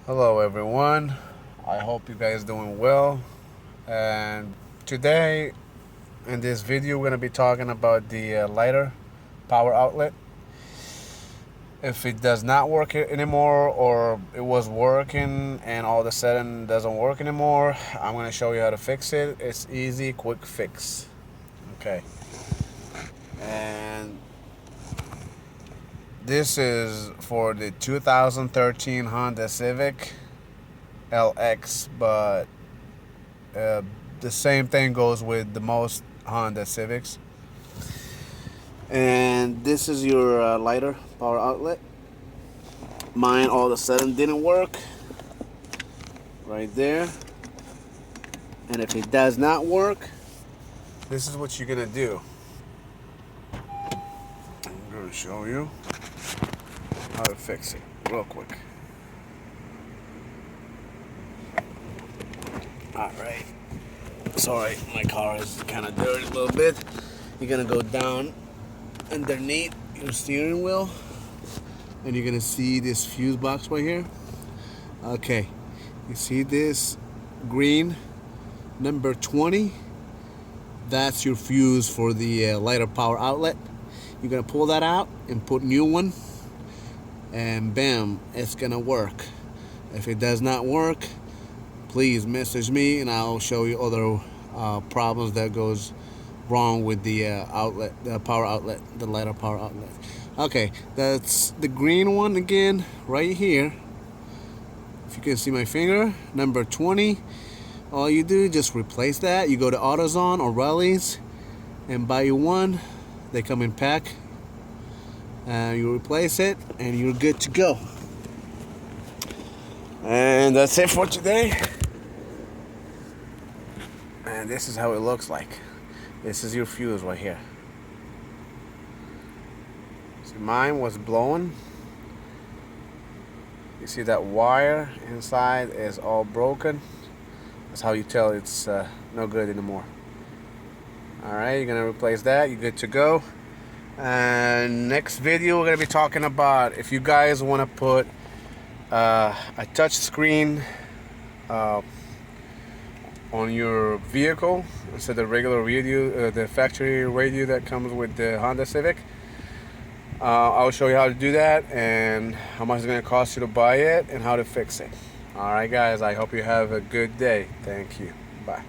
Hello everyone, I hope you guys doing well, and today in this video we're going to be talking about the lighter power outlet. If it does not work anymore, or it was working and all of a sudden doesn't work anymore, I'm going to show you how to fix it. It's easy, quick fix. Okay, and this is for the 2013 Honda Civic LX, but Uh, the same thing goes with the most Honda Civics. And this is your lighter power outlet. Mine all of a sudden didn't work. Right there. And if it does not work, this is what you're gonna do. I'm gonna show you how to fix it real quick. Alright. Sorry, my car is kind of dirty a little bit. You're gonna go down underneath your steering wheel and you're gonna see this fuse box right here. Okay, you see this green number 20? That's your fuse for the lighter power outlet. You're gonna pull that out and put new one, and bam, it's gonna work. If it does not work, please message me and I'll show you other problems that goes wrong with the outlet, the power outlet, the lighter power outlet. Okay, that's the green one again right here. If you can see my finger, number 20. All you do, just replace that. You go to AutoZone or Rally's and buy you one. They come in pack. You replace it and you're good to go. And that's it for today. And this is how it looks like. This is your fuse right here. See, mine was blowing. You see that wire inside is all broken. That's how you tell it's no good anymore. Alright, you're gonna replace that. You're good to go. And next video we're gonna be talking about if you guys want to put a touch screen on your vehicle instead of regular radio, the factory radio that comes with the Honda Civic. I'll show you how to do that and how much it's going to cost you to buy it and how to fix it. Alright guys, I hope you have a good day. Thank you. Bye.